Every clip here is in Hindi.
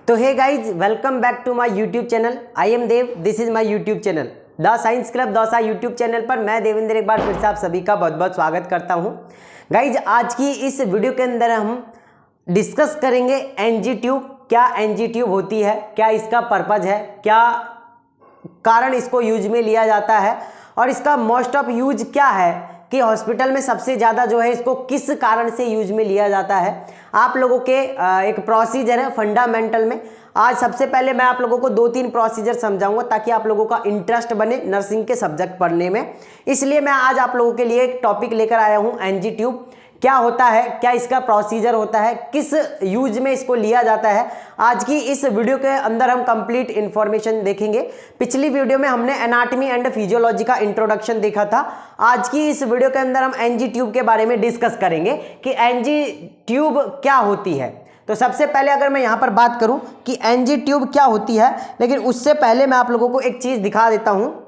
तो hey guys, welcome back to my YouTube channel. I am Dev, this is my YouTube channel the science club Dausa. YouTube channel पर मैं देवेंद्र एक बार फिर से आप सभी का बहुत बहुत स्वागत करता हूं। गाइज, आज की इस वीडियो के अंदर हम डिस्कस करेंगे एनजी ट्यूब। क्या एनजी ट्यूब होती है, क्या इसका पर्पज है, क्या कारण इसको यूज में लिया जाता है और इसका मोस्ट ऑफ यूज क्या है कि हॉस्पिटल में सबसे ज़्यादा जो है इसको किस कारण से यूज में लिया जाता है। आप लोगों के एक प्रोसीजर है फंडामेंटल में। आज सबसे पहले मैं आप लोगों को 2-3 प्रोसीजर समझाऊंगा ताकि आप लोगों का इंटरेस्ट बने नर्सिंग के सब्जेक्ट पढ़ने में। इसलिए मैं आज आप लोगों के लिए एक टॉपिक लेकर आया हूं, एनजी ट्यूब क्या होता है, क्या इसका प्रोसीजर होता है, किस यूज में इसको लिया जाता है। आज की इस वीडियो के अंदर हम कंप्लीट इंफॉर्मेशन देखेंगे। पिछली वीडियो में हमने एनाटॉमी एंड फिजियोलॉजी का इंट्रोडक्शन देखा था। आज की इस वीडियो के अंदर हम एनजी ट्यूब के बारे में डिस्कस करेंगे कि एनजी ट्यूब क्या होती है। तो सबसे पहले अगर मैं यहाँ पर बात करूँ कि एनजी ट्यूब क्या होती है, लेकिन उससे पहले मैं आप लोगों को एक चीज़ दिखा देता हूँ।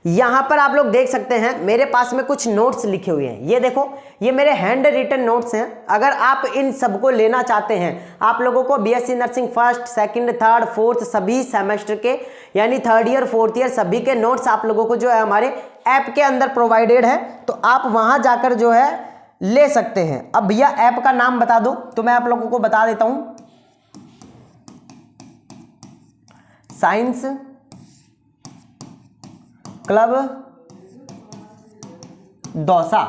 यहां पर आप लोग देख सकते हैं मेरे पास में कुछ नोट्स लिखे हुए हैं। ये देखो, ये मेरे हैंड रिटन नोट्स हैं। अगर आप इन सबको लेना चाहते हैं, आप लोगों को BSc nursing first, second, third, fourth सभी सेमेस्टर के यानी थर्ड ईयर, फोर्थ ईयर सभी के नोट्स आप लोगों को जो है हमारे ऐप के अंदर प्रोवाइडेड है। तो आप वहां जाकर जो है ले सकते हैं। अब भैया ऐप का नाम बता दो तो मैं आप लोगों को बता देता हूं। साइंस क्लब दौसा,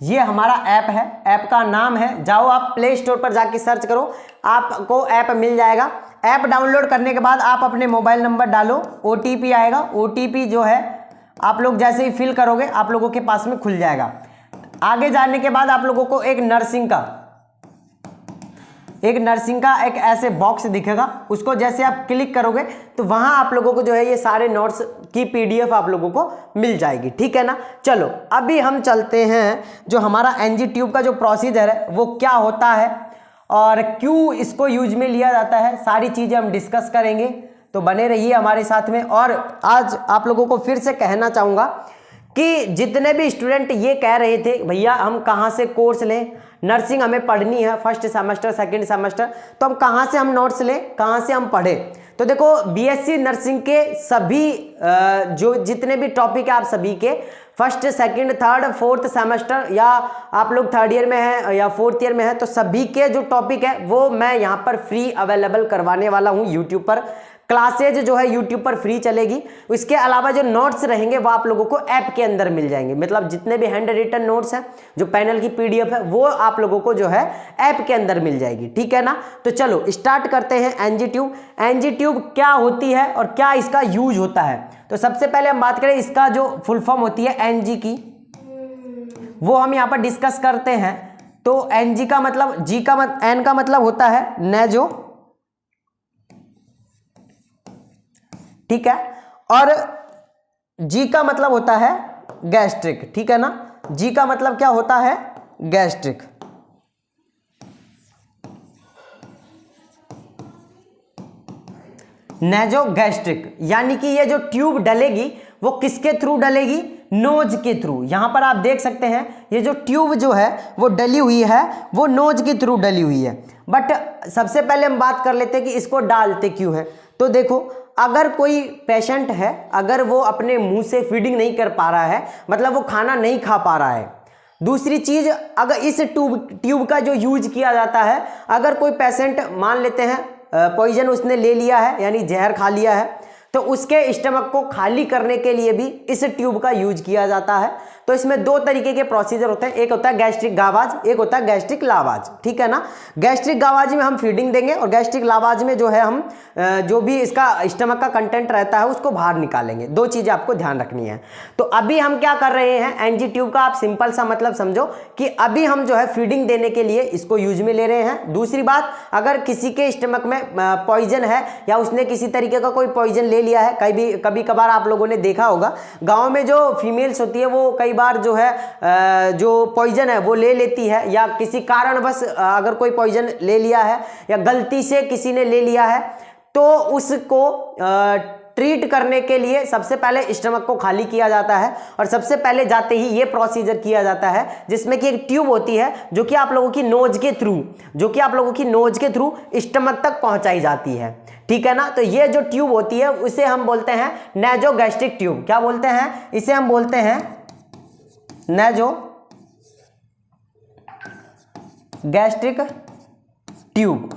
ये हमारा ऐप है। ऐप का नाम है, जाओ आप प्ले स्टोर पर जाके सर्च करो, आपको ऐप मिल जाएगा। ऐप डाउनलोड करने के बाद आप अपने मोबाइल नंबर डालो, ओटीपी आएगा। ओटीपी जो है आप लोग जैसे ही फिल करोगे आप लोगों के पास में खुल जाएगा। आगे जाने के बाद आप लोगों को एक नर्सिंग का एक ऐसे बॉक्स दिखेगा। उसको जैसे आप क्लिक करोगे तो वहां आप लोगों को जो है ये सारे नोट्स की पीडीएफ आप लोगों को मिल जाएगी। ठीक है ना। चलो अभी हम चलते हैं, जो हमारा एनजी ट्यूब का जो प्रोसीजर है वो क्या होता है और क्यों इसको यूज में लिया जाता है, सारी चीजें हम डिस्कस करेंगे। तो बने रहिए हमारे साथ में। और आज आप लोगों को फिर से कहना चाहूंगा कि जितने भी स्टूडेंट ये कह रहे थे भैया हम कहाँ से कोर्स लें, नर्सिंग हमें पढ़नी है फर्स्ट सेमेस्टर, सेकंड सेमेस्टर, तो हम कहाँ से हम नोट्स लें, कहाँ से हम पढ़ें। तो देखो, बीएससी नर्सिंग के सभी जो जितने भी टॉपिक है आप सभी के first, second, third, fourth semester या आप लोग थर्ड ईयर में हैं या फोर्थ ईयर में हैं, तो सभी के जो टॉपिक है वो मैं यहाँ पर फ्री अवेलेबल करवाने वाला हूँ। यूट्यूब पर क्लासेज जो है यूट्यूब पर फ्री चलेगी। इसके अलावा जो नोट्स रहेंगे वो आप लोगों को ऐप के अंदर मिल जाएंगे। मतलब जितने भी हैंड रिटन नोट्स हैं, जो पैनल की पीडीएफ है, वो आप लोगों को जो है ऐप के अंदर मिल जाएगी। ठीक है ना। तो चलो स्टार्ट करते हैं एनजी ट्यूब। एनजी ट्यूब क्या होती है और क्या इसका यूज होता है। तो सबसे पहले हम बात करें इसका जो फुल फॉर्म होती है एनजी की, वो हम यहाँ पर डिस्कस करते हैं। तो एनजी का मतलब, एन का मतलब होता है नेजो, ठीक है, और जी का मतलब होता है गैस्ट्रिक। ठीक है ना। जी का मतलब क्या होता है, गैस्ट्रिक। नेजो गैस्ट्रिक, यानी कि ये जो ट्यूब डलेगी वो किसके थ्रू डलेगी, नोज के थ्रू। यहां पर आप देख सकते हैं ये जो ट्यूब जो है वो डली हुई है, वो नोज के थ्रू डली हुई है। बट सबसे पहले हम बात कर लेते हैं कि इसको डालते क्यों है। तो देखो, अगर कोई पेशेंट है, अगर वो अपने मुंह से फीडिंग नहीं कर पा रहा है, मतलब वो खाना नहीं खा पा रहा है। दूसरी चीज, अगर इस ट्यूब का जो यूज किया जाता है, अगर कोई पेशेंट मान लेते हैं पॉइजन उसने ले लिया है यानी जहर खा लिया है, तो उसके स्टमक को खाली करने के लिए भी इस ट्यूब का यूज किया जाता है। तो इसमें 2 तरीके के प्रोसीजर होते हैं, एक होता है गैस्ट्रिक गावाज, एक होता है गैस्ट्रिक लावाज। ठीक है ना। गैस्ट्रिक गावाज में हम फीडिंग देंगे और गैस्ट्रिक लावाज में जो है हम जो भी इसका स्टमक का कंटेंट रहता है उसको बाहर निकालेंगे। 2 चीजें आपको ध्यान रखनी है। तो अभी हम क्या कर रहे हैं, एनजी ट्यूब का आप सिंपल सा मतलब समझो कि अभी हम जो है फीडिंग देने के लिए इसको यूज में ले रहे हैं। दूसरी बात, अगर किसी के स्टमक में पॉइजन है या उसने किसी तरीके का कोई पॉइजन ले लिया है, कभी कभार आप लोगों ने देखा होगा गाँव में जो फीमेल्स होती है वो कई बार जो है जो पॉइजन है वो ले लेती है, या किसी कारणवश अगर कोई पॉइजन ले लिया है या गलती से किसी ने ले लिया है, तो उसको ट्रीट करने के लिए सबसे पहले स्टमक को खाली किया जाता है और सबसे पहले जाते ही ये प्रोसीजर किया जाता है जिसमें कि एक ट्यूब होती है जो कि आप लोगों की नोज के थ्रू स्टमक तक पहुंचाई जाती है, ठीक है ना। तो ये जो ट्यूब होती है उसे हम बोलते हैं नेजोगैस्ट्रिक ट्यूब। क्या बोलते हैं? इसे हम बोलते हैं नेजोगैस्ट्रिक ट्यूब।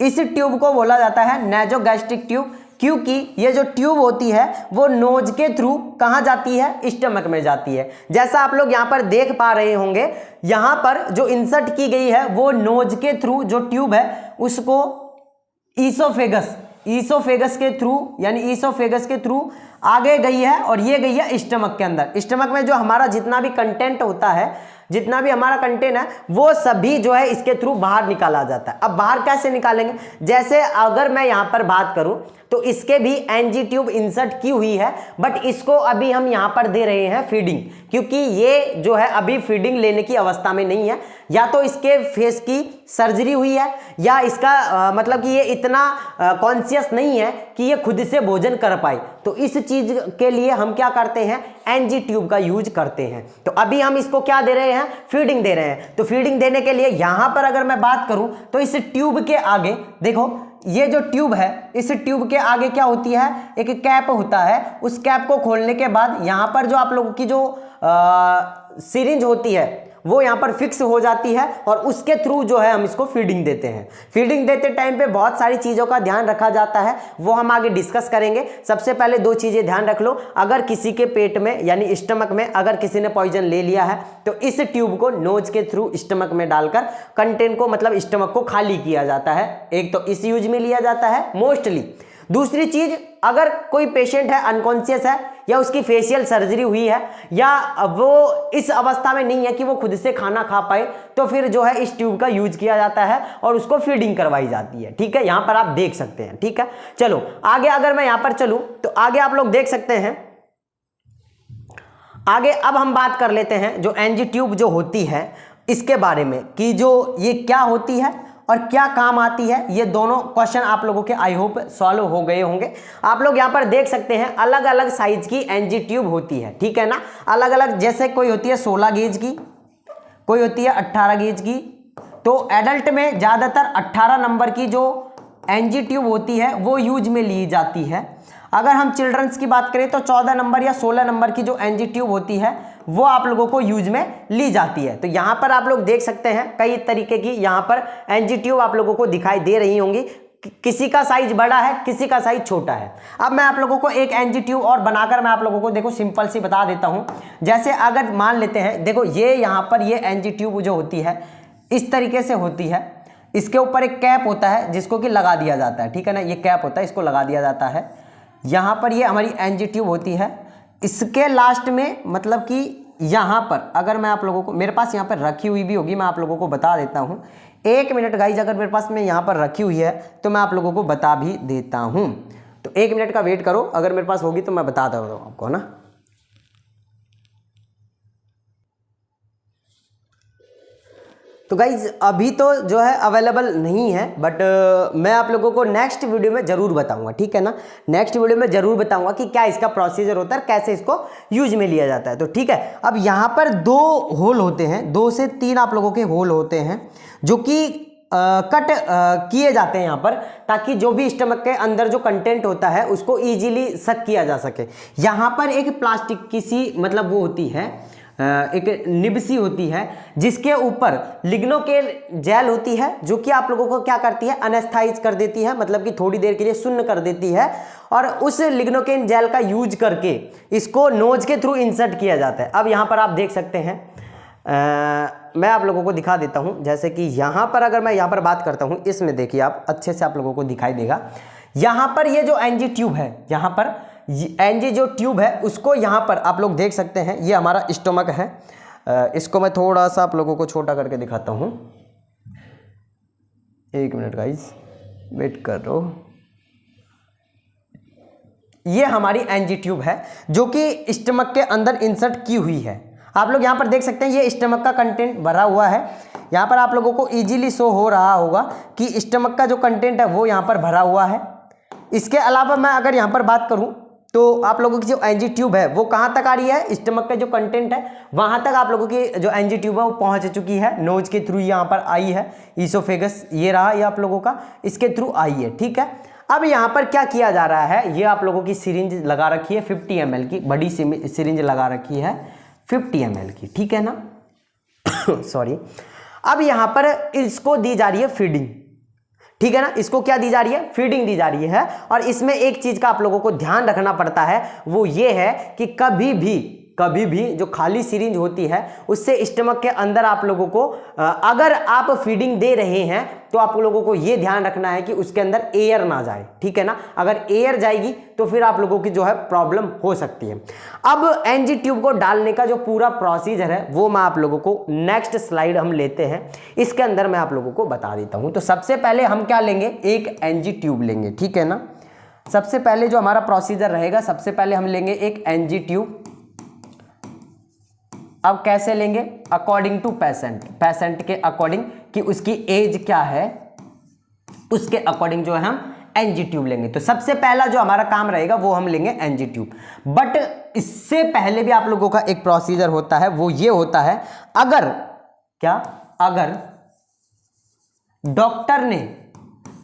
इस ट्यूब को बोला जाता है नेजोगैस्ट्रिक ट्यूब, क्योंकि ये जो ट्यूब होती है वो नोज के थ्रू कहाँ जाती है? स्टमक में जाती है। जैसा आप लोग यहाँ पर देख पा रहे होंगे, यहाँ पर जो इंसर्ट की गई है वो नोज के थ्रू जो ट्यूब है उसको ईसोफेगस के थ्रू आगे गई है और ये गई है स्टमक के अंदर। स्टमक में जो हमारा जितना भी कंटेंट होता है, जितना भी हमारा कंटेंट है वो सभी जो है इसके थ्रू बाहर निकाला जाता है। अब बाहर कैसे निकालेंगे? जैसे अगर मैं यहाँ पर बात करूं तो इसके भी एनजी ट्यूब इंसर्ट की हुई है, बट इसको अभी हम यहाँ पर दे रहे हैं फीडिंग, क्योंकि ये जो है अभी फीडिंग लेने की अवस्था में नहीं है। या तो इसके फेस की सर्जरी हुई है या इसका मतलब कि ये इतना कॉन्शियस नहीं है कि ये खुद से भोजन कर पाए। तो इस चीज के लिए हम क्या करते हैं? एनजी ट्यूब का यूज करते हैं। तो अभी हम इसको क्या दे रहे हैं? फीडिंग दे रहे हैं। तो फीडिंग देने के लिए यहां पर अगर मैं बात करूं तो इस ट्यूब के आगे देखो, ये जो ट्यूब है इस ट्यूब के आगे क्या होती है? एक कैप होता है। उस कैप को खोलने के बाद यहां पर जो आप लोगों की जो सिरिंज होती है वो यहाँ पर फिक्स हो जाती है और उसके थ्रू जो है हम इसको फीडिंग देते हैं। फीडिंग देते टाइम पे बहुत सारी चीज़ों का ध्यान रखा जाता है, वो हम आगे डिस्कस करेंगे। सबसे पहले 2 चीज़ें ध्यान रख लो। अगर किसी के पेट में यानी स्टमक में अगर किसी ने पॉइजन ले लिया है तो इस ट्यूब को नोज के थ्रू स्टमक में डालकर कंटेंट को मतलब स्टमक को खाली किया जाता है। एक तो इस यूज में लिया जाता है मोस्टली। दूसरी चीज, अगर कोई पेशेंट है अनकॉन्शियस है या उसकी फेशियल सर्जरी हुई है या वो इस अवस्था में नहीं है कि वो खुद से खाना खा पाए, तो फिर जो है इस ट्यूब का यूज किया जाता है और उसको फीडिंग करवाई जाती है, ठीक है। यहां पर आप देख सकते हैं, ठीक है। चलो आगे अगर मैं यहां पर चलूं तो आगे आप लोग देख सकते हैं। आगे अब हम बात कर लेते हैं जो एनजी ट्यूब जो होती है इसके बारे में, कि जो ये क्या होती है और क्या काम आती है। ये दोनों क्वेश्चन आप लोगों के आई होप सॉल्व हो गए होंगे। आप लोग यहाँ पर देख सकते हैं अलग अलग साइज की एनजी ट्यूब होती है, ठीक है ना। अलग अलग, जैसे कोई होती है 16 गेज की, कोई होती है 18 गेज की। तो एडल्ट में ज़्यादातर 18 नंबर की जो एनजी ट्यूब होती है वो यूज में ली जाती है। अगर हम चिल्ड्रंस की बात करें तो 14 नंबर या 16 नंबर की जो एनजी ट्यूब होती है वो आप लोगों को यूज में ली जाती है। तो यहाँ पर आप लोग देख सकते हैं कई तरीके की यहाँ पर एनजी ट्यूब आप लोगों को दिखाई दे रही होंगी। किसी का साइज बड़ा है, किसी का साइज छोटा है। अब मैं आप लोगों को एक एनजी ट्यूब और बनाकर मैं आप लोगों को देखो सिंपल सी बता देता हूँ। जैसे अगर मान लेते हैं, देखो ये यहाँ पर ये एनजी ट्यूब जो होती है इस तरीके से होती है। इसके ऊपर एक कैप होता है जिसको कि लगा दिया जाता है, ठीक है ना। ये कैप होता है, इसको लगा दिया जाता है। यहाँ पर ये हमारी एनजी ट्यूब होती है। इसके लास्ट में मतलब कि यहाँ पर अगर मैं आप लोगों को, मेरे पास यहाँ पर रखी हुई भी होगी, मैं आप लोगों को बता देता हूँ। 1 मिनट गाइज, अगर मेरे पास में यहाँ पर रखी हुई है तो मैं आप लोगों को बता भी देता हूँ। तो 1 मिनट का वेट करो, अगर मेरे पास होगी तो मैं बता देता हूँ आपको ना। तो गाइज अभी तो जो है अवेलेबल नहीं है, बट मैं आप लोगों को नेक्स्ट वीडियो में ज़रूर बताऊंगा, ठीक है ना। नेक्स्ट वीडियो में ज़रूर बताऊंगा कि क्या इसका प्रोसीजर होता है, कैसे इसको यूज में लिया जाता है। तो ठीक है, अब यहाँ पर 2 होल होते हैं, 2 से 3 आप लोगों के होल होते हैं जो कि कट किए जाते हैं यहाँ पर, ताकि जो भी स्टमक के अंदर जो कंटेंट होता है उसको ईजिली सक किया जा सके। यहाँ पर एक प्लास्टिक की सी मतलब वो होती है, एक निब सी होती है जिसके ऊपर लिग्नोकेन जेल होती है, जो कि आप लोगों को क्या करती है, अनेस्थाइज कर देती है, मतलब कि थोड़ी देर के लिए सुन्न कर देती है। और उस लिग्नोकेन जेल का यूज करके इसको नोज के थ्रू इंसर्ट किया जाता है। अब यहाँ पर आप देख सकते हैं, मैं आप लोगों को दिखा देता हूँ। जैसे कि यहाँ पर अगर मैं यहाँ पर बात करता हूँ, इसमें देखिए आप अच्छे से आप लोगों को दिखाई देगा। यहाँ पर ये जो एनजी ट्यूब है, यहाँ पर एनजी जो ट्यूब है उसको यहाँ पर आप लोग देख सकते हैं, ये हमारा स्टमक है। इसको मैं थोड़ा सा आप लोगों को छोटा करके दिखाता हूँ। 1 मिनट गाइस, वेट करो। ये हमारी एनजी ट्यूब है जो कि स्टमक के अंदर इंसर्ट की हुई है। आप लोग यहाँ पर देख सकते हैं ये स्टमक का कंटेंट भरा हुआ है। यहाँ पर आप लोगों को इजीली शो हो रहा होगा कि स्टमक का जो कंटेंट है वो यहाँ पर भरा हुआ है। इसके अलावा मैं अगर यहाँ पर बात करूँ तो आप लोगों की जो एनजी ट्यूब है वो कहाँ तक आ रही है, स्टमक का जो कंटेंट है वहाँ तक आप लोगों की जो एनजी ट्यूब है वो पहुँच चुकी है, नोज के थ्रू यहाँ पर आई है, ईसोफेगस ये रहा, ये आप लोगों का इसके थ्रू आई है, ठीक है। अब यहाँ पर क्या किया जा रहा है, ये आप लोगों की सिरिंज लगा रखी है 50 ml की, बड़ी सिरिंज लगा रखी है 50 ml की, ठीक है ना सॉरी। अब यहाँ पर इसको दी जा रही है फीडिंग, ठीक है ना, इसको क्या दी जा रही है, फीडिंग दी जा रही है। और इसमें एक चीज का आप लोगों को ध्यान रखना पड़ता है, वो ये है कि कभी भी जो खाली सिरिंज होती है उससे स्टमक के अंदर आप लोगों को अगर आप फीडिंग दे रहे हैं तो आप लोगों को ये ध्यान रखना है कि उसके अंदर एयर ना जाए, ठीक है ना। अगर एयर जाएगी तो फिर आप लोगों की जो है प्रॉब्लम हो सकती है। अब एनजी ट्यूब को डालने का जो पूरा प्रोसीजर है वो मैं आप लोगों को नेक्स्ट स्लाइड हम लेते हैं, इसके अंदर मैं आप लोगों को बता देता हूं। तो सबसे पहले हम क्या लेंगे, एक एनजी ट्यूब लेंगे, ठीक है ना। सबसे पहले जो हमारा प्रोसीजर रहेगा, सबसे पहले हम लेंगे एक एनजी ट्यूब। अब कैसे लेंगे, अकॉर्डिंग टू पेशेंट के अकॉर्डिंग कि उसकी एज क्या है, उसके अकॉर्डिंग जो है हम एनजी ट्यूब लेंगे। तो सबसे पहला जो हमारा काम रहेगा वो हम लेंगे एनजी ट्यूब। बट इससे पहले भी आप लोगों का एक प्रोसीजर होता है, वो ये होता है, अगर डॉक्टर ने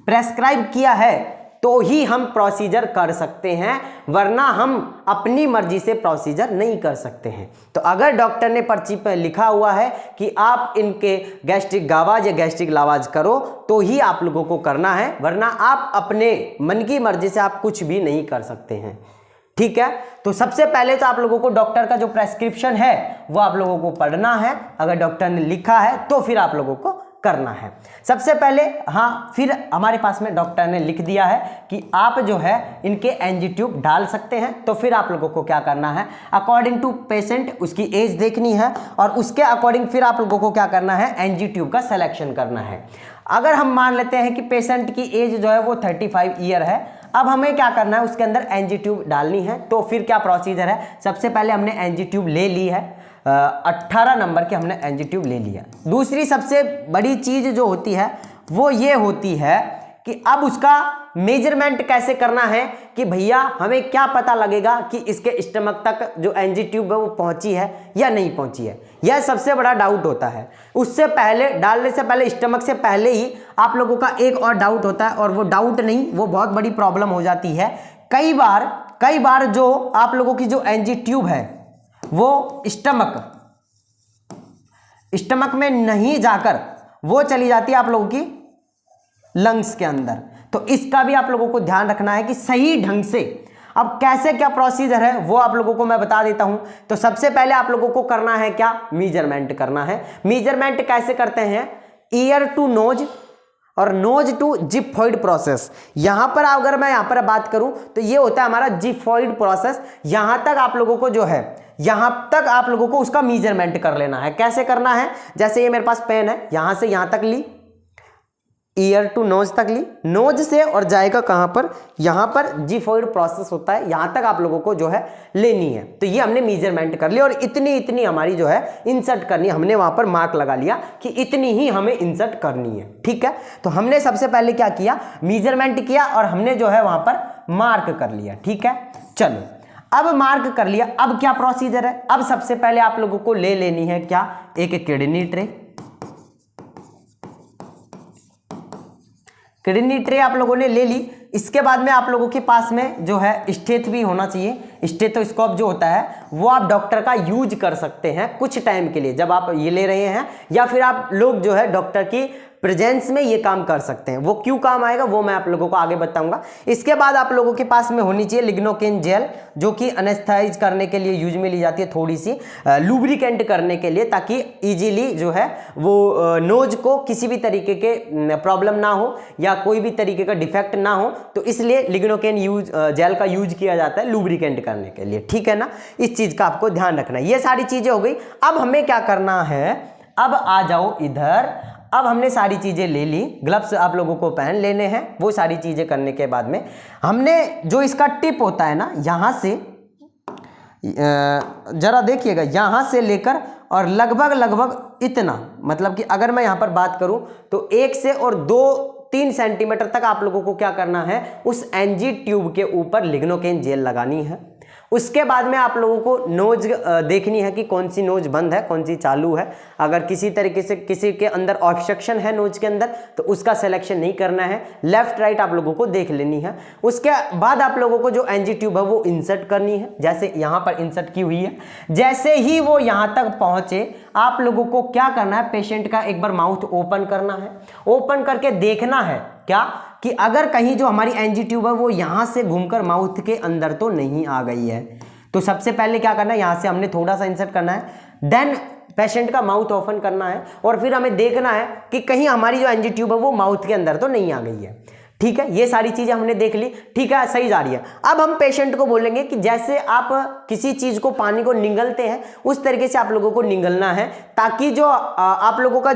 प्रेस्क्राइब किया है तो ही हम प्रोसीजर कर सकते हैं, वरना हम अपनी मर्जी से प्रोसीजर नहीं कर सकते हैं। तो अगर डॉक्टर ने पर्ची पर लिखा हुआ है कि आप इनके गैस्ट्रिक गावाज या गैस्ट्रिक लावाज करो तो ही आप लोगों को करना है, वरना आप अपने मन की मर्जी से आप कुछ भी नहीं कर सकते हैं, ठीक है। तो सबसे पहले तो आप लोगों को डॉक्टर का जो प्रेस्क्रिप्शन है वो आप लोगों को पढ़ना है, अगर डॉक्टर ने लिखा है तो फिर आप लोगों को करना है सबसे पहले। हाँ, फिर हमारे पास में डॉक्टर ने लिख दिया है कि आप जो है इनके एनजी ट्यूब डाल सकते हैं, तो फिर आप लोगों को क्या करना है, अकॉर्डिंग टू पेशेंट उसकी एज देखनी है और उसके अकॉर्डिंग फिर आप लोगों को क्या करना है, एनजी ट्यूब का सिलेक्शन करना है। अगर हम मान लेते हैं कि पेशेंट की एज जो है वो 35 ईयर है, अब हमें क्या करना है, उसके अंदर एनजी ट्यूब डालनी है। तो फिर क्या प्रोसीजर है, सबसे पहले हमने एनजी ट्यूब ले ली है, 18 नंबर के हमने एनजी ट्यूब ले लिया। दूसरी सबसे बड़ी चीज जो होती है वो ये होती है कि अब उसका मेजरमेंट कैसे करना है, कि भैया हमें क्या पता लगेगा कि इसके स्टमक तक जो एनजी ट्यूब है वो पहुंची है या नहीं पहुंची है, यह सबसे बड़ा डाउट होता है। उससे पहले, डालने से पहले, स्टमक से पहले ही आप लोगों का एक और डाउट होता है, और वो डाउट नहीं, वो बहुत बड़ी प्रॉब्लम हो जाती है। कई बार जो आप लोगों की जो एनजी ट्यूब है वो स्टमक में नहीं जाकर वो चली जाती है आप लोगों की लंग्स के अंदर। तो इसका भी आप लोगों को ध्यान रखना है कि सही ढंग से, अब कैसे क्या प्रोसीजर है वो आप लोगों को मैं बता देता हूं। तो सबसे पहले आप लोगों को करना है क्या, मेजरमेंट करना है। मेजरमेंट कैसे करते हैं, ईयर टू नोज और नोज टू जिफॉइड प्रोसेस। यहां पर अगर मैं यहां पर बात करूं तो ये होता है हमारा जिफॉइड प्रोसेस। यहां तक आप लोगों को जो है, यहां तक आप लोगों को उसका मेजरमेंट कर लेना है। कैसे करना है, जैसे ये मेरे पास पेन है, यहां से यहां तक ली, ईयर टू नोज तक ली, नोज से और जाएगा कहां पर, यहां पर जिफॉइड प्रोसेस होता है, यहां तक आप लोगों को जो है लेनी है। तो ये हमने मेजरमेंट कर लिया और इतनी हमारी जो है इंसर्ट करनी है, हमने वहां पर मार्क लगा लिया कि इतनी ही हमें इंसर्ट करनी है, ठीक है। तो हमने सबसे पहले क्या किया, मेजरमेंट किया और हमने जो है वहां पर मार्क कर लिया, ठीक है। चलो, अब मार्क कर लिया, अब क्या प्रोसीजर है, अब सबसे पहले आप लोगों को ले लेनी है क्या, एक किडनी ट्रे आप लोगों ने ले ली। इसके बाद में आप लोगों के पास में जो है स्टेथ भी होना चाहिए। स्टेथोस्कोप जो होता है वो आप डॉक्टर का यूज कर सकते हैं कुछ टाइम के लिए, जब आप ये ले रहे हैं, या फिर आप लोग जो है डॉक्टर की प्रेजेंस में ये काम कर सकते हैं। वो क्यों काम आएगा वो मैं आप लोगों को आगे बताऊंगा। इसके बाद आप लोगों के पास में होनी चाहिए लिग्नोकेन जेल, जो कि एनेस्थेटाइज करने के लिए यूज में ली जाती है, थोड़ी सी लुब्रिकेंट करने के लिए, ताकि इजीली जो है वो नोज को किसी भी तरीके के प्रॉब्लम ना हो या कोई भी तरीके का डिफेक्ट ना हो, तो इसलिए लिग्नोकेन जेल का यूज किया जाता है लुब्रिकेंट करने के लिए, ठीक है ना। इस चीज का आपको ध्यान रखना है। ये सारी चीजें हो गई। अब हमें क्या करना है, अब आ जाओ इधर। अब हमने सारी चीजें ले ली, ग्लव्स आप लोगों को पहन लेने हैं। वो सारी चीजें करने के बाद में हमने जो इसका टिप होता है ना, यहां से जरा देखिएगा, यहां से लेकर और लगभग इतना, मतलब कि अगर मैं यहां पर बात करूं तो 1 से और 2 3 सेंटीमीटर तक आप लोगों को क्या करना है, उस एनजी ट्यूब के ऊपर लिग्नोकेन जेल लगानी है। उसके बाद में आप लोगों को नोज देखनी है कि कौन सी नोज बंद है, कौन सी चालू है। अगर किसी तरीके से किसी के अंदर ऑब्स्ट्रक्शन है नोज के अंदर तो उसका सिलेक्शन नहीं करना है, लेफ्ट राइट आप लोगों को देख लेनी है। उसके बाद आप लोगों को जो एनजी ट्यूब है वो इंसर्ट करनी है, जैसे यहाँ पर इंसर्ट की हुई है। जैसे ही वो यहाँ तक पहुँचे आप लोगों को क्या करना है, पेशेंट का एक बार माउथ ओपन करना है। ओपन करके देखना है क्या कि अगर कहीं जो हमारी एनजी ट्यूब है वो यहाँ से घूमकर माउथ के अंदर तो नहीं आ गई है। तो सबसे पहले क्या करना है, यहाँ से हमने थोड़ा सा इंसर्ट करना है, देन पेशेंट का माउथ ओपन करना है और फिर हमें देखना है कि कहीं हमारी जो एनजी ट्यूब है वो माउथ के अंदर तो नहीं आ गई है। ठीक है, ये सारी चीजें हमने देख ली। ठीक है, सही जा रही है। अब हम पेशेंट को बोलेंगे कि जैसे आप किसी चीज को, पानी को निगलते हैं उस तरीके से आप लोगों को निगलना है, ताकि जो आप लोगों का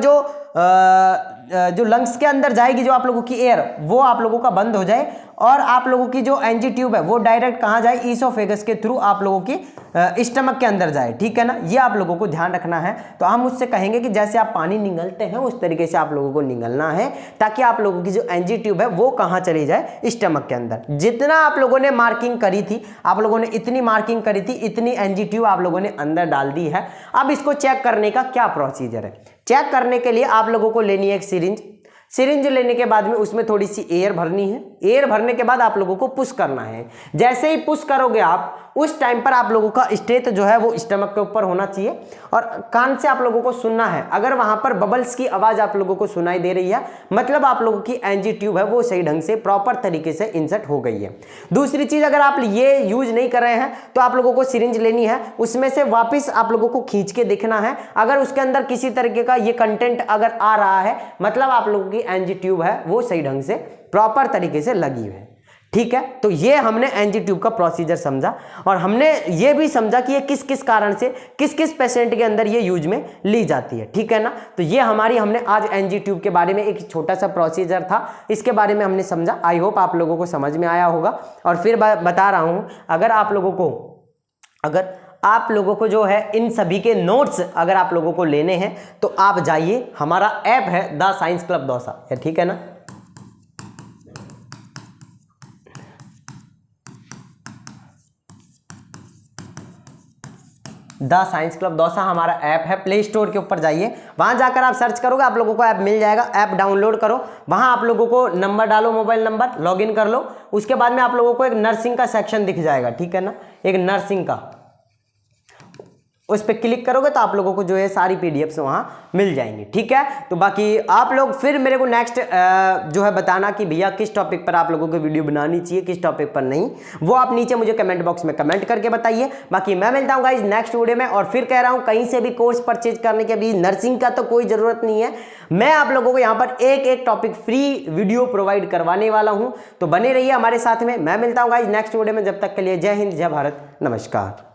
जो लंग्स के अंदर जाएगी जो आप लोगों की एयर, वो आप लोगों का बंद हो जाए और आप लोगों की जो एनजी ट्यूब है वो डायरेक्ट कहाँ जाए, ईसोफेगस के थ्रू आप लोगों की स्टमक के अंदर जाए। ठीक है ना, ये आप लोगों को ध्यान रखना है। तो हम उससे कहेंगे कि जैसे आप पानी निगलते हैं उस तरीके से आप लोगों को निगलना है, ताकि आप लोगों की जो एनजी ट्यूब है वो कहाँ चली जाए, स्टमक के अंदर। जितना आप लोगों ने मार्किंग करी थी, आप लोगों ने इतनी मार्किंग करी थी, इतनी एनजी ट्यूब आप लोगों ने अंदर डाल दी है। अब इसको चेक करने का क्या प्रोसीजर है, चेक करने के लिए आप लोगों को लेनी है एक सिरिंज लेने के बाद में उसमें थोड़ी सी एयर भरनी है। एयर भरने के बाद आप लोगों को पुश करना है। जैसे ही पुश करोगे आप, उस टाइम पर आप लोगों का स्टेट जो है वो स्टमक के ऊपर होना चाहिए और कान से आप लोगों को सुनना है। अगर वहां पर बबल्स की आवाज आप लोगों को सुनाई दे रही है, मतलब आप लोगों की एनजी ट्यूब है वो सही ढंग से प्रॉपर तरीके से इंसर्ट हो गई है। दूसरी चीज, अगर आप ये यूज नहीं कर रहे हैं तो आप लोगों को सिरिंज लेनी है, उसमें से वापिस आप लोगों को खींच के देखना है। अगर उसके अंदर किसी तरीके का ये कंटेंट अगर आ रहा है, मतलब आप लोगों की एनजी ट्यूब है वो सही ढंग से प्रॉपर तरीके से लगी है। ठीक है, तो ये हमने एनजी ट्यूब का प्रोसीजर समझा और हमने ये भी समझा कि ये किस किस कारण से किस किस पेशेंट के अंदर ये यूज में ली जाती है। ठीक है ना, तो ये हमने आज एनजी ट्यूब के बारे में एक छोटा सा प्रोसीजर था, इसके बारे में हमने समझा। आई होप आप लोगों को समझ में आया होगा। और फिर बता रहा हूं, अगर आप लोगों को जो है इन सभी के नोट्स अगर आप लोगों को लेने हैं तो आप जाइए, हमारा ऐप है द साइंस क्लब दौसा, ठीक है ना। द साइंस क्लब दौसा हमारा ऐप है, प्ले स्टोर के ऊपर जाइए, वहां जाकर आप सर्च करोगे आप लोगों को ऐप मिल जाएगा। ऐप डाउनलोड करो, वहां आप लोगों को नंबर डालो, मोबाइल नंबर, लॉगिन कर लो। उसके बाद में आप लोगों को एक नर्सिंग का सेक्शन दिख जाएगा, ठीक है ना, एक नर्सिंग का, उस पर क्लिक करोगे तो आप लोगों को जो है सारी पीडीएफ्स वहां मिल जाएंगी। ठीक है, तो बाकी आप लोग फिर मेरे को नेक्स्ट जो है बताना कि भैया किस टॉपिक पर आप लोगों को वीडियो बनानी चाहिए, किस टॉपिक पर नहीं, वो आप नीचे मुझे कमेंट बॉक्स में कमेंट करके बताइए। बाकी मैं मिलता हूँ गाइस नेक्स्ट वीडियो में। और फिर कह रहा हूँ, कहीं से भी कोर्स परचेज करने के अभी नर्सिंग का तो कोई ज़रूरत नहीं है, मैं आप लोगों को यहाँ पर एक एक टॉपिक फ्री वीडियो प्रोवाइड करवाने वाला हूँ। तो बने रहिए हमारे साथ में। मैं मिलता हूँ गाइस नेक्स्ट वीडियो में, जब तक के लिए जय हिंद, जय भारत, नमस्कार।